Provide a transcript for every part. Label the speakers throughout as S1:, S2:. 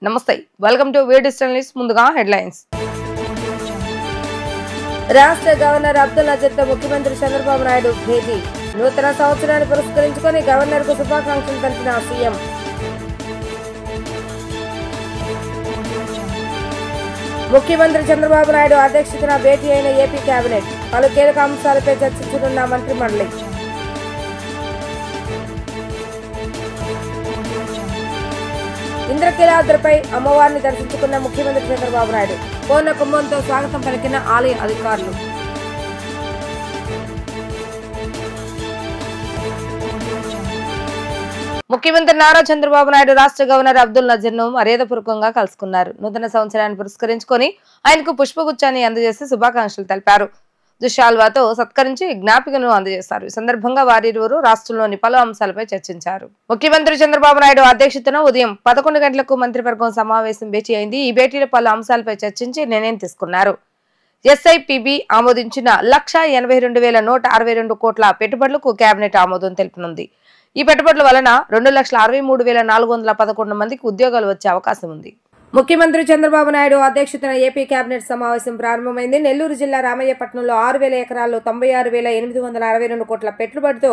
S1: నమస్తే welcome to way digital news ముందుగా headlines రాష్ట్ర గవర్నర్ అబ్దుల్ నజీర్ తో ముఖ్యమంత్రి చంద్రబాబు నాయుడు భేటీ నూతన సంవత్సరాన్ని పురస్కరించుకొని గవర్నర్ కు శుభాకాంక్షలు తెలిపిన సీఎం ముఖ్యమంత్రి చంద్రబాబు నాయుడు అధ్యక్షతన భేటీ అయిన ఏపీ కేబినెట్ పలు కీలక అంశాలపై చర్చించనున్న మంత్రి మండలి ఇంద్రకీలాద్రిపై అమ్మవారిని దర్శించుకున్న ముఖ్యమంత్రి చంద్రబాబు నాయుడు పూర్ణ కుంభంతో స్వాగతం పలికిన ఆలయ అధికారులు. ముఖ్యమంత్రి నారా చంద్రబాబు నాయుడు రాష్ట్ర గవర్నర్ అబ్దుల్ నజీర్ ను మర్యాదపూర్వకంగా కలుసుకున్నారు. నూతన సంవత్సరాన్ని పురస్కరించుకొని ఆయనకు పుష్పగుచ్చాన్ని అందజేసి శుభాకాంక్షలు తెలిపారు. దుశాల్వాతో సత్కరించి జ్ఞాపికను అందజేశారు. ఈ సందర్భంగా వారిరువురు రాష్ట్రంలోని పలు అంశాలపై చర్చించారు. ముఖ్యమంత్రి చంద్రబాబు నాయుడు అధ్యక్షతన ఉదయం 11 గంటలకు మంత్రివర్గం సమావేశం భేటీ అయింది. ఈ భేటీలో పలు అంశాలపై చర్చించి నిర్ణయం తీసుకున్నారు. ఎస్ఐపిబి ఆమోదించిన 1,82,162 కోట్ల పెట్టుబడులకు కేబినెట్ ఆమోదం తెలుపనుంది. ఈ పెట్టుబడుల వలన 2,63,411 మందికి ఉద్యోగాలు వచ్చే అవకాశం ఉంది. ముఖ్యమంత్రి చంద్రబాబు నాయుడు అధ్యక్షతన ఏపీ కేబినెట్ సమావేశం ప్రారంభమైంది. నెల్లూరు జిల్లా రామయ్యపట్నంలో 6,000 ఎకరాల్లో 96,862 కోట్ల పెట్టుబడితో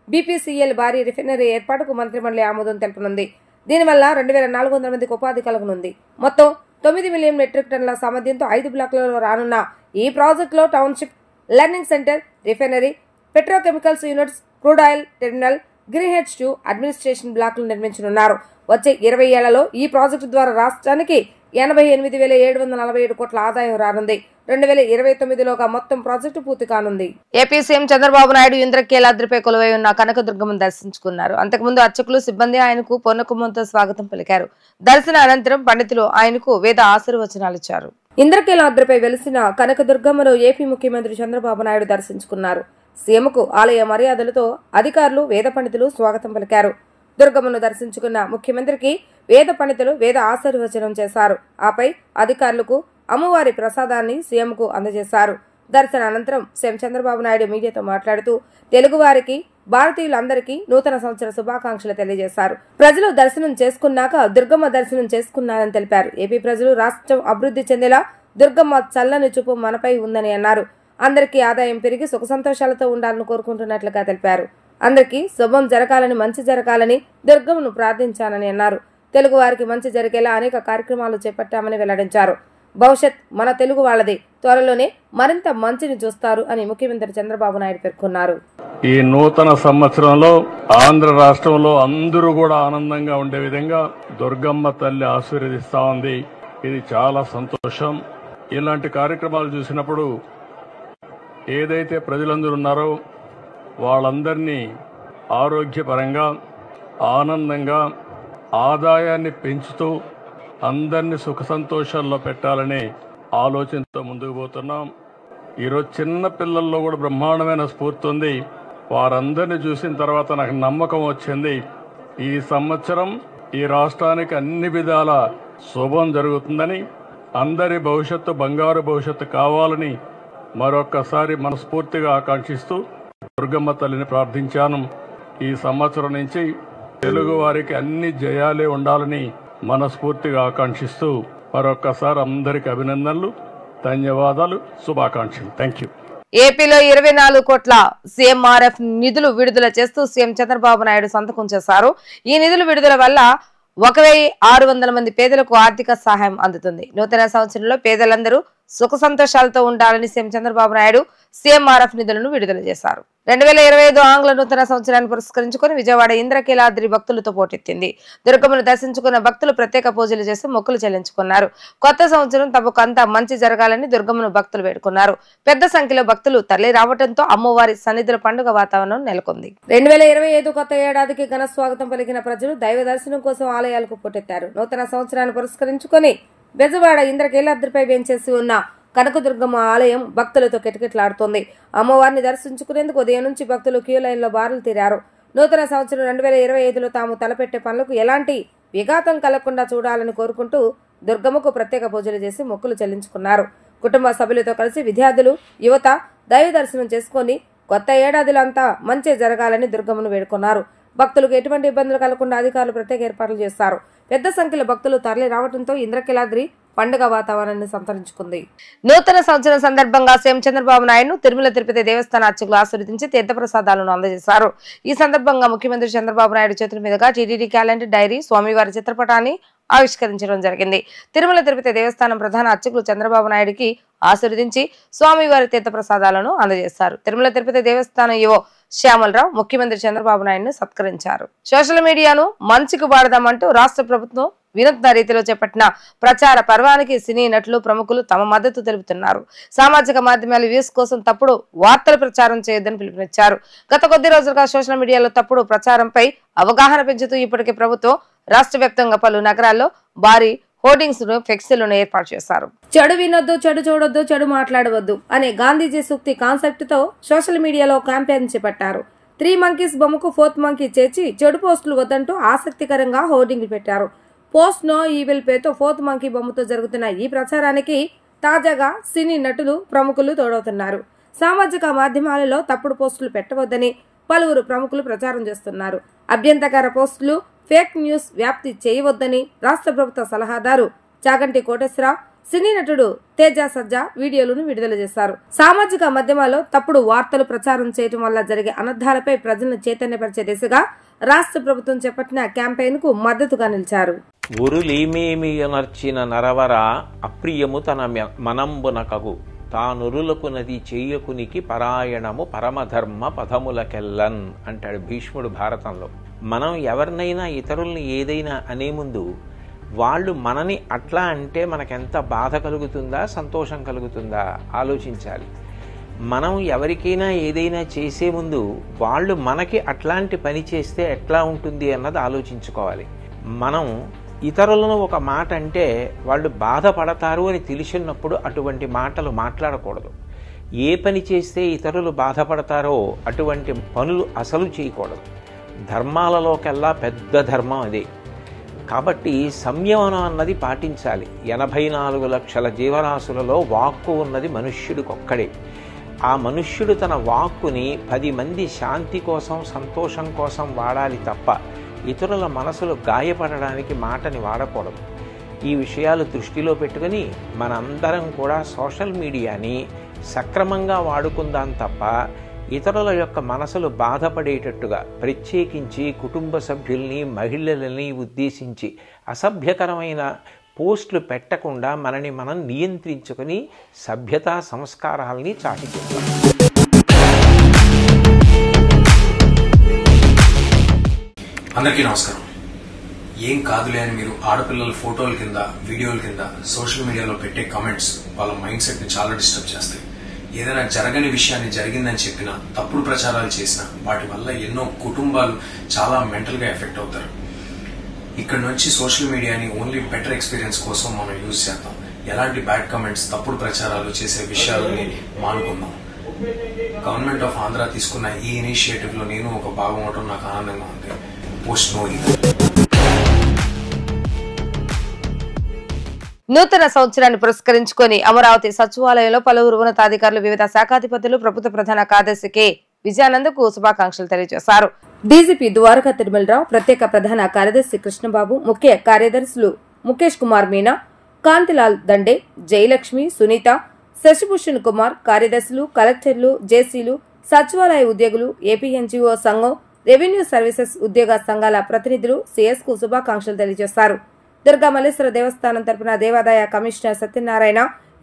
S1: బీపీసీఎల్ భారీ రిఫైనరీ ఏర్పాటుకు మంత్రిమండలి ఆమోదం తెలుపనుంది. దీనివల్ల 2,400 మందికి ఉపాధి కలగనుంది. మొత్తం 9 మిలియన్ మెట్రిక్ టన్నుల సామర్థ్యంతో 5 బ్లాకులలో రానున్న ఈ ప్రాజెక్టులో township, learning centre, refinery, petrochemicals units, crude oil terminal, గ్రీన్హెచ్2 అడ్మినిస్ట్రేషన్ బ్లాకులు నిర్మించనున్నారు. వచ్చే 20 ఏళ్లలో ఈ ప్రాజెక్టు ద్వారా రాష్ట్రానికి 88,747 కోట్ల ఆదాయం రానుంది. 2029లోగా మొత్తం ప్రాజెక్టు పూర్తి కానుంది. ఏపీ సీఎం చంద్రబాబు నాయుడు ఇంద్రకీలాద్రిపై కొలువై ఉన్న కనకదుర్గమ్మను దర్శించుకున్నారు. అంతకుముందు అర్చకులు, సిబ్బంది ఆయనకు పూర్ణకుంభంతో స్వాగతం పలికారు. దర్శన అనంతరం పండితులు ఆయనకు వేద ఆశీర్వచనాలు ఇచ్చారు. ఇంద్రకీలాద్రిపై వెలిసిన కనకదుర్గమ్మను ఏపీ ముఖ్యమంత్రి చంద్రబాబు నాయుడు దర్శించుకున్నారు. సీఎంకు ఆలయ మర్యాదలతో అధికారులు, వేద పండితులు స్వాగతం పలికారు. దుర్గమ్మను దర్శించుకున్న ముఖ్యమంత్రికి వేద పండితులు వేద ఆశీర్వచనం చేశారు. ఆపై అధికారులకు అమ్మవారి ప్రసాదాన్ని సీఎంకు అందజేశారు. దర్శన అనంతరం సీఎం చంద్రబాబు నాయుడు మీడియాతో మాట్లాడుతూ తెలుగువారికి, భారతీయులందరికీ నూతన సంవత్సర శుభాకాంక్షలు తెలియజేశారు. ప్రజలు దర్శనం చేసుకున్నాక దుర్గమ్మ దర్శనం చేసుకున్నారని తెలిపారు. ఏపీ ప్రజలు రాష్ట్రం అభివృద్ధి చెందేలా దుర్గమ్మ చల్లని చూపు మనపై ఉందని అన్నారు. అందరికీ ఆదాయం పెరిగి సుఖ సంతోషాలతో ఉండాలని కోరుకుంటున్నట్లుగా తెలిపారు. అందరికీ శుభం జరగాలని, మంచి జరగాలని దుర్గమ్మను ప్రార్థించానని అన్నారు. తెలుగు వారికి మంచి జరిగేలా అనేక కార్యక్రమాలు చేపట్టామని వెల్లడించారు. భవిష్యత్ మన తెలుగు వాళ్ళది, త్వరలోనే మరింత మంచిని చూస్తారు అని ముఖ్యమంత్రి చంద్రబాబు నాయుడు పేర్కొన్నారు.
S2: ఈ నూతన సంవత్సరంలో ఆంధ్ర రాష్ట్రంలో అందరూ కూడా ఆనందంగా ఉండే విధంగా దుర్గమ్మ తల్లి ఆశీర్వదిస్తా ఉంది. ఇది చాలా సంతోషం. ఇలాంటి కార్యక్రమాలు చూసినప్పుడు ఏదైతే ప్రజలందరూ ఉన్నారో వాళ్ళందరినీ ఆరోగ్యపరంగా, ఆనందంగా, ఆదాయాన్ని పెంచుతూ అందరినీ సుఖ సంతోషాల్లో పెట్టాలనే ఆలోచనతో ముందుకు పోతున్నాం. ఈరోజు చిన్న పిల్లల్లో కూడా బ్రహ్మాండమైన స్ఫూర్తి ఉంది. వారందరినీ చూసిన తర్వాత నాకు నమ్మకం వచ్చింది, ఈ సంవత్సరం ఈ రాష్ట్రానికి అన్ని విధాల శుభం జరుగుతుందని, అందరి భవిష్యత్తు బంగారు భవిష్యత్తు కావాలని మరొక్కసారి మనస్ఫూర్తిగా ఆకాంక్షిస్తూ దుర్గమ్మ తల్లిని ప్రార్థించాను. ఈ సంవత్సరం నుంచి తెలుగు వారికి అన్ని జయాలే ఉండాలని మనస్ఫూర్తిగా ఆకాంక్షిస్తూ మరొక్కసారి అందరికి అభినందనలు, ధన్యవాదాలు, శుభాకాంక్షలు. Thank you.
S1: ఏపీలో 24 కోట్ల సీఎంఆర్ఎఫ్ నిధులు విడుదల చేస్తూ సీఎం చంద్రబాబు నాయుడు సంతకం చేశారు. ఈ నిధుల విడుదల వల్ల 1,600 మంది పేదలకు ఆర్థిక సహాయం అందుతుంది. నూతన సంవత్సరంలో పేదలందరూ సుఖ సంతోషాలతో ఉండాలని సీఎం చంద్రబాబు నాయుడు సీఎంఆర్ఎఫ్ నిధులను విడుదల చేశారు. 2025 ఆంగ్ల నూతన సంవత్సరాన్ని పురస్కరించుకుని విజయవాడ ఇంద్రకీలాద్రి భక్తులతో పోటెత్తింది. దుర్గమ్మను దర్శించుకున్న భక్తులు ప్రత్యేక పూజలు చేసి మొక్కులు చెల్లించుకున్నారు. కొత్త సంవత్సరం తమకు అంతా మంచి జరగాలని దుర్గమ్మను భక్తులు వేడుకున్నారు. పెద్ద సంఖ్యలో భక్తులు తరలి రావడంతో అమ్మవారి సన్నిధుల పండుగ వాతావరణం నెలకొంది. 2025 కొత్త ఏడాదికి ఘన స్వాగతం పలికిన ప్రజలు దైవ దర్శనం కోసం ఆలయాలకు పోటెత్తారు. నూతన సంవత్సరాన్ని పురస్కరించుకుని బెజవాడ ఇంద్రకీలాద్రిపై వేంచేసి ఉన్న కనకదుర్గమ్మ ఆలయం భక్తులతో కిటకిటలాడుతోంది. అమ్మవారిని దర్శించుకునేందుకు ఉదయం నుంచి భక్తులు క్యూ లైన్లో బారులు తీరారు. నూతన సంవత్సరం 2025లో తాము తలపెట్టే పనులకు ఎలాంటి విఘాతం కలగకుండా చూడాలని కోరుకుంటూ దుర్గమ్మకు ప్రత్యేక పూజలు చేసి మొక్కులు చెల్లించుకున్నారు. కుటుంబ సభ్యులతో కలిసి విద్యార్థులు, యువత దైవ దర్శనం చేసుకుని కొత్త ఏడాదిలో అంతా మంచి జరగాలని దుర్గమ్మను వేడుకున్నారు. భక్తులకు ఎటువంటి ఇబ్బందులు కలగకుండా అధికారులు ప్రత్యేక ఏర్పాట్లు చేస్తారు. పెద్ద సంఖ్యలో భక్తులు తరలి రావడంతో ఇంద్రకీలాద్రి పండుగ వాతావరణాన్ని సంతరించుకుంది. నూతన సంవత్సరం సందర్భంగా సీఎం చంద్రబాబు నాయుడు తిరుమల తిరుపతి దేవస్థాన అర్చకులు ఆశీర్వదించి తీర్థప్రసాదాలను అందజేశారు. ఈ సందర్భంగా ముఖ్యమంత్రి చంద్రబాబు నాయుడు చేతుల మీదుగా టీటీడీ క్యాలెండర్, డైరీ, స్వామివారి చిత్రపటాన్ని ఆవిష్కరించడం జరిగింది. తిరుమల తిరుపతి దేవస్థానం ప్రధాన అర్చకులు చంద్రబాబు నాయుడుకి ఆశీర్వదించి స్వామివారి తీర్థప్రసాదాలను అందజేశారు. తిరుమల తిరుపతి దేవస్థానం ఈవో శ్యామలరావు ముఖ్యమంత్రి చంద్రబాబు నాయుడును సత్కరించారు. సోషల్ మీడియాను మంచికి వాడదామంటూ రాష్ట్ర ప్రభుత్వం వినూత్న రీతిలో చేపట్టిన ప్రచార పర్వానికి సినీ నటులు, ప్రముఖులు తమ మద్దతు తెలుపుతున్నారు. సామాజిక మాధ్యమాల వ్యూస్ కోసం తప్పుడు వార్తలు ప్రచారం చేయొద్దని పిలుపునిచ్చారు. గత కొద్ది రోజులుగా సోషల్ మీడియాలో తప్పుడు ప్రచారంపై అవగాహన పెంచుతూ ఇప్పటికే ప్రభుత్వం రాష్ట్ర వ్యాప్తంగా పలు నగరాల్లో భారీ హోర్డింగ్స్ ను, ఫ్లెక్సీలను ఏర్పాటు చేశారు. చెడు వినొద్దు, చెడు చూడొద్దు, చెడు మాట్లాడవద్దు అనే గాంధీజీ సూక్తి కాన్సెప్ట్ తో సోషల్ మీడియాలో క్యాంపెయిన్ చేపట్టారు. 3 monkeys బొమ్మకు 4th monkey చేర్చి చెడు పోస్టులు వద్దంటూ ఆసక్తికరంగా హోర్డింగ్లు పెట్టారు. పోస్ట్ నో ఈవిల్ పేరుతో 4th monkey బొమ్మతో జరుగుతున్న ఈ ప్రచారానికి తాజాగా సినీ నటులు, ప్రముఖులు తోడవుతున్నారు. సామాజిక మాధ్యమాలలో తప్పుడు పోస్టులు పెట్టవద్దని పలువురు ప్రముఖులు ప్రచారం చేస్తున్నారు. అభ్యంతరకర పోస్టులు, ఫేక్ న్యూస్ వ్యాప్తి చేయవద్దని రాష్ట్ర ప్రభుత్వ సలహాదారు చాగంటి కోటేశ్వరరావు, సినీ నటుడు తేజ సజ్జా వీడియోలను విడుదల చేశారు. సామాజిక మాధ్యమాల్లో తప్పుడు వార్తలు ప్రచారం చేయడం వల్ల జరిగే అనర్థాలపై ప్రజలను చైతన్యపరిచే దిశగా రాష్ట్ర ప్రభుత్వం చేపట్టిన క్యాంపెయిన్ కు మద్దతుగా నిలిచారు.
S3: ఉరులేమేమియనర్చిన నరవర అప్రియము తన మనంబునకగు తానురులకు నది చేయకునికి పరాయణము పరమధర్మ పదములకెల్లన్ అంటాడు భీష్ముడు భారతంలో. మనం ఎవరినైనా ఇతరుల్ని ఏదైనా అనే ముందు వాళ్ళు మనని అట్లా అంటే మనకెంత బాధ కలుగుతుందా, సంతోషం కలుగుతుందా ఆలోచించాలి. మనం ఎవరికైనా ఏదైనా చేసే ముందు వాళ్ళు మనకి అట్లాంటి పని చేస్తే ఎట్లా ఉంటుంది అన్నది ఆలోచించుకోవాలి. మనం ఇతరులను ఒక మాట అంటే వాళ్ళు బాధపడతారు అని తెలిసినప్పుడు అటువంటి మాటలు మాట్లాడకూడదు. ఏ పని చేస్తే ఇతరులు బాధపడతారో అటువంటి పనులు అసలు చేయకూడదు. ధర్మాలలోకెల్లా పెద్ద ధర్మం అదే. కాబట్టి సంయమనం అన్నది పాటించాలి. 84 లక్షల జీవరాశులలో వాక్కు ఉన్నది మనుష్యుడికొక్కడే. ఆ మనుష్యుడు తన వాక్కుని 10 మంది శాంతి కోసం, సంతోషం కోసం వాడాలి తప్ప ఇతరుల మనసులు గాయపడడానికి మాటని వాడకూడదు. ఈ విషయాలు దృష్టిలో పెట్టుకుని మనందరం కూడా సోషల్ మీడియాని సక్రమంగా వాడుకుందాం తప్ప ఇతరుల యొక్క మనసులు బాధపడేటట్టుగా, ప్రత్యేకించి కుటుంబ సభ్యుల్ని, మహిళలని ఉద్దేశించి అసభ్యకరమైన పోస్టులు పెట్టకుండా మనని మనం నియంత్రించుకుని సభ్యతా సంస్కారాలని చాటిచెప్పాలి.
S4: అందరికీ నమస్కారం. ఏం కాదులే అని మీరు ఆడపిల్లల ఫోటోల కింద, వీడియోల కింద సోషల్ మీడియాలో పెట్టే కామెంట్స్ వాళ్ళ మైండ్ సెట్ ని చాలా డిస్టర్బ్ చేస్తాయి. ఏదైనా జరగని విషయాన్ని జరిగిందని చెప్పినా, తప్పుడు ప్రచారాలు చేసినా వాటి వల్ల ఎన్నో కుటుంబాలు చాలా మెంటల్ గా ఎఫెక్ట్ అవుతారు. ఇక్కడ నుంచి సోషల్ మీడియాని ఓన్లీ బెటర్ ఎక్స్పీరియన్స్ కోసం మనం యూజ్ చేద్దాం. ఎలాంటి బ్యాడ్ కామెంట్స్, తప్పుడు ప్రచారాలు చేసే విషయాలని మానుకుందాం. గవర్నమెంట్ ఆఫ్ ఆంధ్ర తీసుకున్న ఈ ఇనిషియేటివ్ లో నేను ఒక భాగం అవడం నాకు ఆనందంగా ఉంది. Post no evil.
S1: నూతన సంవత్సరాన్ని పురస్కరించుకొని అమరావతి సచివాలయంలో పలువురు ఉన్నతాధికారులు, వివిధ శాఖాధిపతులు ప్రభుత్వ ప్రధాన కార్యదర్శి కె విజయానందకు శుభాకాంక్షలు తెలియజేశారు. డీజీపీ ద్వారకా తిరుమలరావు, ప్రత్యేక ప్రధాన కార్యదర్శి కృష్ణబాబు, ముఖ్య కార్యదర్శులు ముఖేష్ కుమార్ మీనా, కాంతిలాల్ దండే, జయలక్ష్మి, సునీత, శశిభూషణ్ కుమార్, కార్యదర్శులు, కలెక్టర్లు, జేసీలు, సచివాలయ ఉద్యోగులు, ఏపీ ఎన్జీఓ సంఘం, రెవెన్యూ సర్వీసెస్ ఉద్యోగ సంఘాల ప్రతినిధులు సిఎస్ కు శుభాకాంక్షలు తెలియజేశారు. దుర్గా మల్లేశ్వర దేవస్థానం తరపున దేవాదాయ కమిషనర్ సత్యనారాయణ,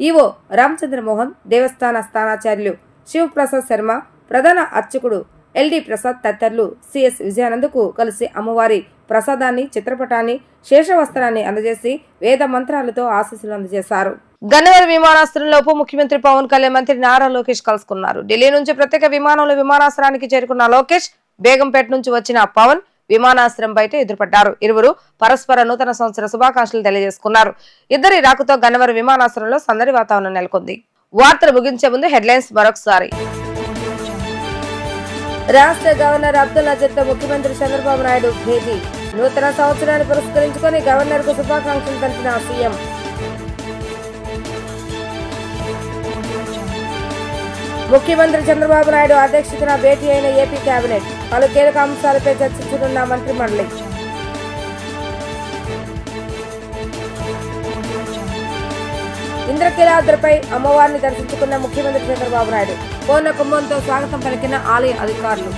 S1: ఈవో రామచంద్రమోహన్, దేవస్థాన స్థానాచార్యులు శివప్రసాద్ శర్మ, ప్రధాన అర్చకుడు ఎల్డి ప్రసాద్ తదితరులు సిఎస్ విజయానందకు కలిసి అమ్మవారి ప్రసాదాన్ని, చిత్రపటాన్ని, శేషవస్త్రాన్ని అందజేసి వేద మంత్రాలతో ఆశీస్సులు అందజేశారు. గన్నవరం విమానాశ్రయంలో ఉప ముఖ్యమంత్రి పవన్ కళ్యాణ్, మంత్రి నారా లోకేష్ కలుసుకున్నారు. ఢిల్లీ నుంచి ప్రత్యేక విమానంలో విమానాశ్రయానికి చేరుకున్న లోకేష్, బేగంపేట నుంచి వచ్చిన పవన్ విమానాశ్రయం బయట ఎదురుపడ్డారు. ఇరువురు పరస్పర నూతన సంవత్సర శుభాకాంక్షలు తెలియజేసుకున్నారు. ఇద్దరి రాకతో గన్నవరం విమానాశ్రయంలో సందడి వాతావరణం నెలకొంది. వార్తలు ముగించే ముందు హెడ్లైన్స్ మరొకసారి. రాష్ట్ర గవర్నర్ అబ్దుల్ నజీర్ తో ముఖ్యమంత్రి చంద్రబాబు నాయుడు భేటీ. నూతన సంవత్సరాన్ని పురస్కరించుకొని గవర్నర్ కు శుభాకాంక్షలు తెలిపిన సీఎం. ముఖ్యమంత్రి చంద్రబాబు నాయుడు అధ్యక్షతన భేటీ అయిన ఏపీ కేబినెట్. పలు కీలక అంశాలపై చర్చించనున్న మంత్రి మండలి. ఇంద్రకీలాద్రిపై అమ్మవారిని దర్శించుకున్న ముఖ్యమంత్రి చంద్రబాబు నాయుడు పూర్ణ కుంభంతో స్వాగతం పలికిన ఆలయ అధికారులు.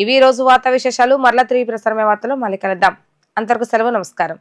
S1: ఇవి రోజు వార్తా విశేషాలు. మరలా తిరిగి ప్రసారమే వార్తలో మళ్ళీ కలుద్దాం. అంతవరకు సెలవు. నమస్కారం.